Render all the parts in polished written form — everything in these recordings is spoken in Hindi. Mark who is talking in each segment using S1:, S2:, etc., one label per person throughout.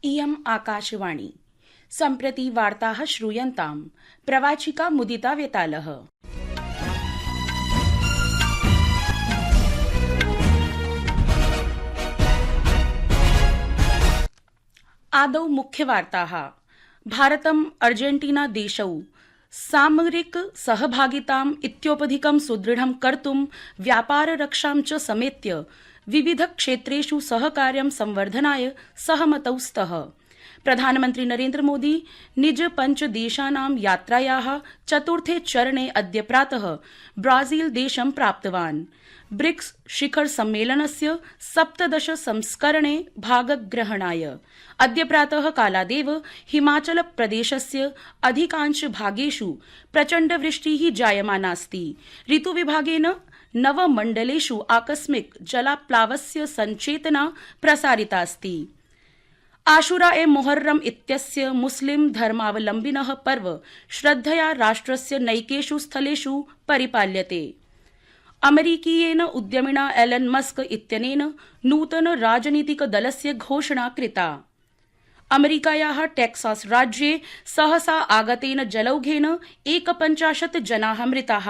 S1: इयम् आकाशवाणी। सम्प्रति वार्ताः श्रूयन्ताम्। प्रवाचिका मुदिता वेतालः। आदौ मुख्यवार्ताः। भारतम् अर्जेंटीना देशौ सामरिक सहभागिताम् इतोपधिकं सुदृढं कर्तुं व्यापाररक्षां च समेत्य विविध क्षेत्रेषु सहकार्यं संवर्धनाय सहमतौ स्तः। प्रधानमन्त्री नरेन्द्र मोदी निज पञ्चदेशानां यात्रायाः चतुर्थे चरणे अद्य प्रातः ब्राजील देशं प्राप्तवान्। ब्रिक्स शिखर सम्मेलनस्य 17 संस्करणे भागग्रहणाय अद्य प्रातः कालादेव हिमाचल प्रदेशस्य अधिकांश भागेषु प्रचण्डवृष्टिः जायमानास्ति। ऋतुविभागेन 9 मण्डलेषु आकस्मिक जलाप्लावस्य सञ्चेतना प्रसारितास्ति। आशुरा ए मुहर्रम इत्यस्य मुस्लिम धर्मावलम्बिनः पर्व श्रद्धया राष्ट्रस्य नैकेषु स्थलेषु परिपाल्यते। अमेरिकीयेन उद्यमिना एलन मस्क इत्यनेन नूतन राजनीतिक दलस्य घोषणा कृता। अमेरिकायाः टेक्सास राज्ये सहसा आगतेन जलौघेन 51 जनाः मृताः।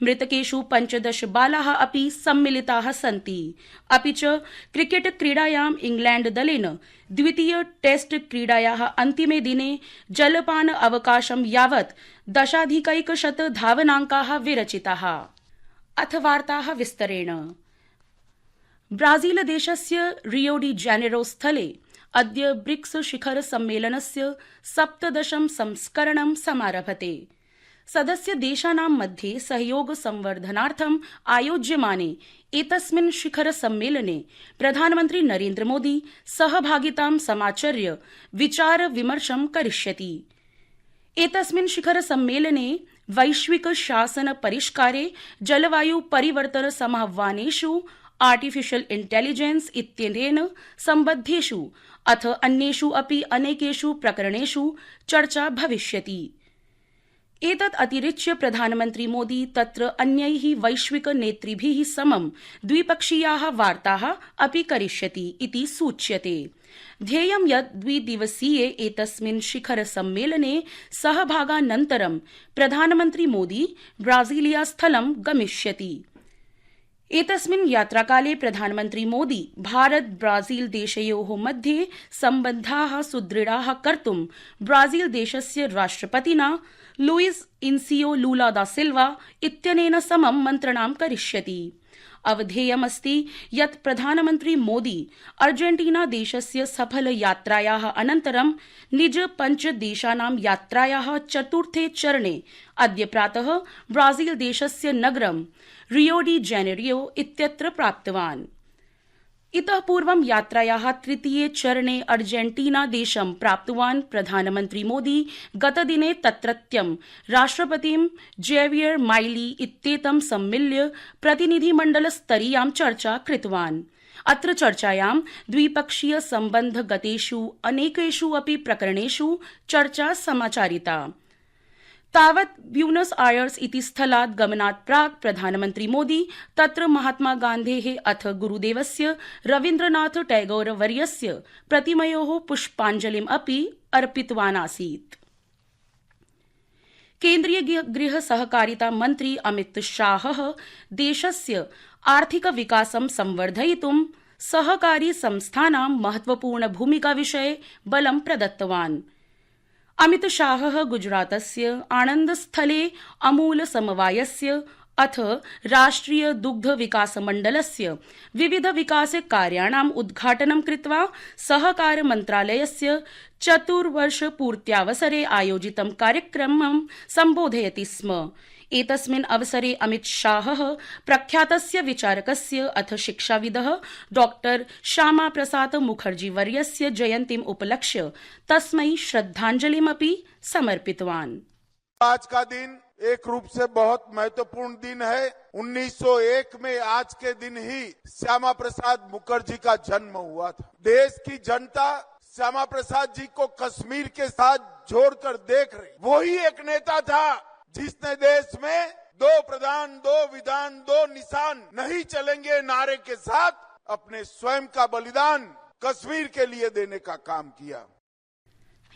S1: मृतकेषु 15 बालाः अपि सम्मिलिताः सन्ति। अपि च क्रिकेट क्रीडायाम् इंग्लैंड दलेन द्वितीय टेस्ट क्रीडायाः अन्तिमे दिने जलपान अवकाशं यावत् 10,100 धावनाङ्काः विरचिताः। अथ वार्ताः विस्तरेण। ब्राजील देशस्य रियो डी जेनेरो स्थले अद्य ब्रिक्स शिखर सम्मेलनस्य 17 संस्करणं समारभते। सदस्य देशानां मध्ये सहयोग संवर्धनार्थम् आयोज्यमाने एतस्मिन् शिखर सम्मेलने प्रधानमन्त्री नरेन्द्र मोदी सहभागितां समाचर्य विचार विमर्शं करिष्यति। एतस्मिन् शिखर सम्मेलने वैश्विक शासन परिष्कारे, जलवायु परिवर्तन समाह्वानेषु, आर्टिफिशियल इंटेलिजेंस इत्यनेन सम्बद्धेषु अथ अन्येषु अपि अनेकेषु प्रकरणेषु चर्चा भविष्यति। एतत् अतिरिच्य प्रधानमन्त्री मोदी तत्र अन्यैः वैश्विक नेतृभिः समं द्विपक्षीयाः वार्ताः अपि करिष्यति इति सूच्यते। ध्येयं यत् द्विदिवसीये एतस्मिन् शिखर सम्मेलने सहभागानन्तरं प्रधानमन्त्री मोदी ब्राजीलिया स्थलं गमिष्यति। एतस्मिन् यात्राकाले प्रधानमन्त्री मोदी भारत ब्राजील देशयोः मध्ये सम्बन्धाः सुदृढाः कर्तुं ब्राजील देशस्य राष्ट्रपतिना लुइस इन्सियो लुला दा सिल्वा इत्यनेन समं मन्त्रणां करिष्यति। अवधेयमस्ति यत् प्रधानमन्त्री मोदी अर्जेंटीना देशस्य सफल यात्रायाः अनन्तरं निज पञ्चदेशानां यात्रायाः चतुर्थे चरणे अद्य प्रातः ब्राजील देशस्य नगरं रियो डी जेनेरो इत्यत्र प्राप्तवान्। इतः पूर्वं यात्रायाः तृतीये चरणे अर्जेंटीना देशं प्राप्तवान् प्रधानमन्त्री मोदी गतदिने तत्रत्यं राष्ट्रपतिं जेवियर माइली इत्येतं सम्मिल्य प्रतिनिधिमण्डलस्तरीयां चर्चा कृतवान्। अत्र चर्चायां द्विपक्षीय सम्बन्धगतेषु अनेकेषु अपि प्रकरणेषु चर्चा समाचारिता। तावत् ब्यूनस आयर्स इति स्थलात् गमनात् प्राक् प्रधानमन्त्री मोदी तत्र महात्मा गान्धेः अथ गुरुदेवस्य रवीन्द्रनाथ टैगोर वर्यस्य प्रतिमयोः पुष्पाञ्जलिम् अपि अर्पितवान् आसीत्। केन्द्रीय गृह सहकारिता मन्त्री अमित शाहः देशस्य आर्थिक विकासं संवर्धयितुं सहकारी संस्थानां महत्वपूर्ण भूमिका विषये बलं प्रदत्तवान्। अमित शाहः गुजरातस्य आणन्दस्थले अमूल समवायस्य अथ राष्ट्रिय दुग्ध विकास मण्डलस्य विविध विकास कार्याणाम् उद्घाटनं कृत्वा सहकार मन्त्रालयस्य चतुर्वर्षपूर्त्यावसरे आयोजितं कार्यक्रमं सम्बोधयति स्म। एतस्मिन् अवसरे अमित शाहः प्रख्यातस्य विचारकस्य अथ शिक्षाविदः डॉक्टर श्यामा प्रसाद मुखर्जी वर्यस्य जयन्तीम् उपलक्ष्य तस्मै श्रद्धांजलिमपि समर्पितवान्।
S2: आज का दिन एक रूप से बहुत महत्वपूर्ण दिन है। 1901 में आज के दिन ही श्यामा प्रसाद मुखर्जी का जन्म हुआ था। देश की जनता श्यामा प्रसाद जी को कश्मीर के साथ जोड़कर देख रही। वही एक नेता था जिसने देश में 2 प्रधान 2 विधान 2 निशान नहीं चलेंगे नारे के साथ अपने स्वयं का बलिदान कश्मीर के लिए देने का काम किया।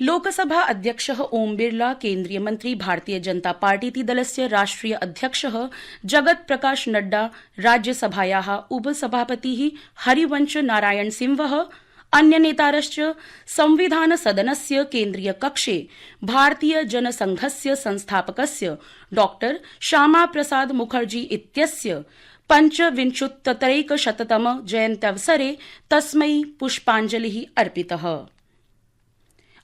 S1: लोकसभा अध्यक्षः ओम बिरला, केन्द्रीय मन्त्री, भारतीय जनता पार्टीति दलस्य राष्ट्रिय अध्यक्षः जगत प्रकाश नड्डा, राज्यसभायाः उपसभापतिः हरिवंश नारायण सिंहः, अन्य नेतारश्च संविधान सदनस्य केन्द्रीय कक्षे भारतीय जनसंघस्य संस्थापकस्य डॉ श्यामा प्रसाद मुखर्जी इत्यस्य 25-तमैकशततम जयन्त्यवसरे तस्मै पुष्पाञ्जलिः अर्पितः।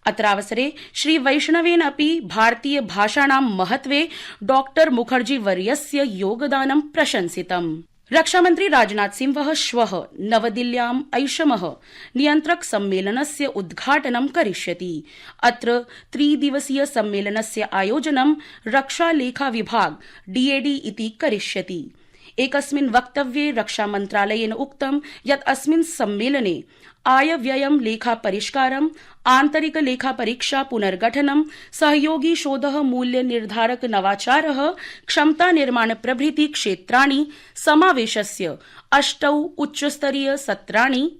S1: अत्रावसरे श्री वैष्णवेन अपि भारतीय भाषाणां महत्वे डॉ मुखर्जी वर्यस्य योगदानं प्रशंसितम्। रक्षामन्त्री राजनाथ सिंहः श्वः नवदिल्ल्याम् ऐषमः नियन्त्रक सम्मेलनस्य उद्घाटनं करिष्यति। अत्र त्रिदिवसीय सम्मेलनस्य आयोजनं रक्षा लेखा विभाग DAD इति करिष्यति। एकस्मिन् वक्तव्ये रक्षामन्त्रालयेन उक्तं यत् अस्मिन् सम्मेलने आय व्ययं लेखा परिष्कारम्, आन्तरिक लेखा परीक्षा पुनर्गठनं, सहयोगी शोधः, मूल्य निर्धारक नवाचारः, क्षमता निर्माण प्रभृति क्षेत्राणि समावेशस्य 8 उच्चस्तरीय सत्राणि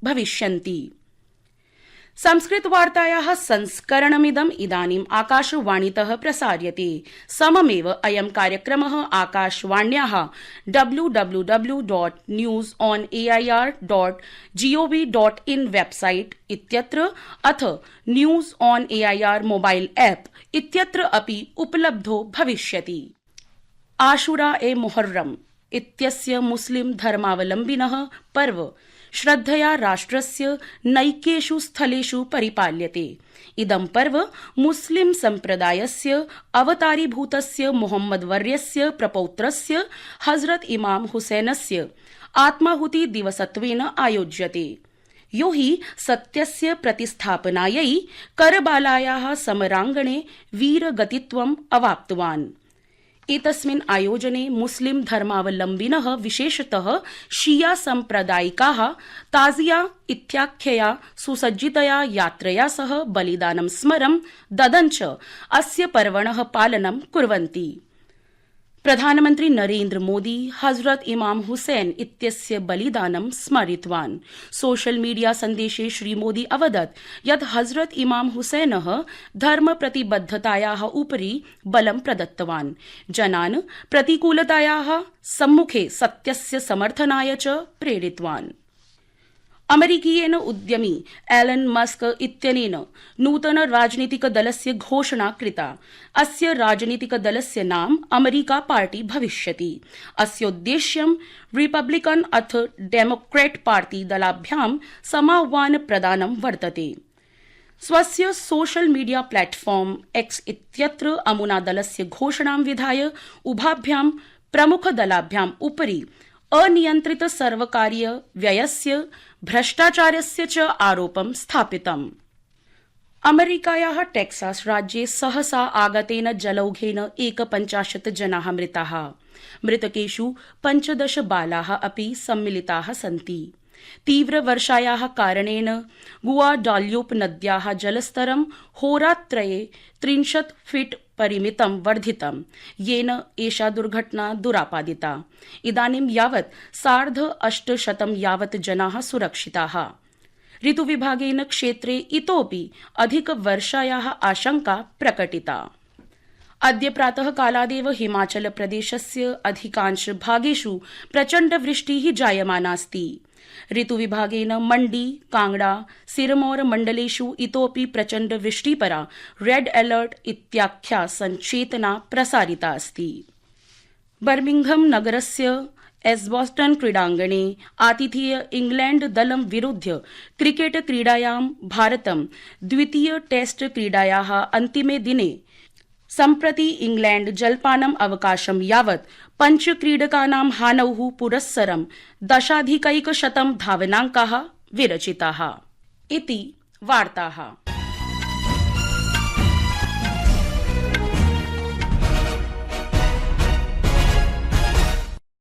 S1: भविष्यन्ति। संस्कृतवार्तायाः संस्करणमिदम् इदानीम् आकाशवाणीतः प्रसार्यते। सममेव अयं कार्यक्रमः आकाशवाण्याः www.newsonair.gov.in वेबसाइट इत्यत्र अथ news on AIR mobile app इत्यत्र अपि उपलब्धो भविष्यति। आशुरा ए मुहर्रम इत्यस्य मुस्लिम धर्मावलम्बिनः पर्व श्रद्धया राष्ट्रस्य नैकेषु स्थलेषु परिपाल्यते। इदं पर्व मुस्लिम सम्प्रदायस्य अवतारीभूतस्य मोहम्मद वर्यस्य प्रपौत्रस्य हजरत इमाम हुसैनस्य आत्माहुति दिवसत्वेन आयोज्यते। यो हि सत्यस्य प्रतिस्थापनायै करबालायाः समराङ्गणे वीरगतित्वम् अवाप्तवान्। एतस्मिन् आयोजने मुस्लिम धर्मावलम्बिनः विशेषतः शिया सम्प्रदायिकाः ताजिया इत्याख्यया सुसज्जितया यात्रया सह बलिदानं स्मरं ददञ्च अस्य पर्वणः पालनं कुर्वन्ति। प्रधानमन्त्री नरेन्द्र मोदी हजरत इमाम हुसैन इत्यस्य बलिदानं स्मरितवान्। सोशल मीडिया सन्देशे श्रीमोदी अवदत् यत् हजरत इमाम हुसैनः धर्मप्रतिबद्धतायाः उपरि बलं प्रदत्तवान्, जनान् प्रतिकूलतायाः सम्मुखे सत्यस्य समर्थनाय च प्रेरितवान्। अमेरिकीयेन उद्यमी एलन मस्क इत्यनेन नूतन राजनीतिक दलस्य घोषणा कृता। अस्य राजनीतिक दलस्य नाम अमेरिका पार्टी भविष्यति। अस्योद्देश्यं रिपब्लिकन अथ डेमोक्रेट पार्टी दलाभ्यां समाह्वान प्रदानं वर्तते। स्वस्य सोशल मीडिया प्लेटफॉर्म X इत्यत्र अमुना दलस्य घोषणां विधाय उभाभ्यां प्रमुखदलाभ्याम् उपरि अनियन्त्रित सर्वकारीय व्ययस्य, भ्रष्टाचारस्य च आरोपं स्थापितम्। अमेरिकायाः टेक्सास राज्ये सहसा आगतेन जलौघेन 51 जनाः मृताः। मृतकेषु 15 बालाः अपि सम्मिलिताः सन्ति। तीव्रवर्षायाः कारणेन गुआडाल्यूप नद्याः जलस्तरं होरात्रये 30 फीट परिमितं वर्धितं, येन एषा दुर्घटना दुरापादिता। इदानीं यावत् 850 यावत् जनाः सुरक्षिताः। ऋतुविभागेन क्षेत्रे इतोपि अधिकवर्षायाः आशंका प्रकटिता। अद्य प्रातः कालादेव हिमाचल प्रदेशस्य अधिकांश भागेषु प्रचण्डवृष्टिः जायमानास्ति। ऋतुविभागेन मण्डी, कांगड़ा, सिरमौर मण्डलेषु इतोपि प्रचण्डवृष्टिपरा रेड अलर्ट इत्याख्या सञ्चेतना प्रसारिता अस्ति। बर्मिंघम नगरस्य एस्बॉस्टन क्रीडाङ्गणे आतिथेय इंग्लैंड दलं विरुध्य क्रिकेट क्रीडायां भारतं द्वितीय टेस्ट क्रीडायाः अन्तिमे दिने सम्प्रति इंग्लैंड जलपानम् अवकाशं यावत् 5 क्रीडकानां हानौः पुरस्सरं 10,100 धावनाङ्काः विरचिताः। इति वार्ताः।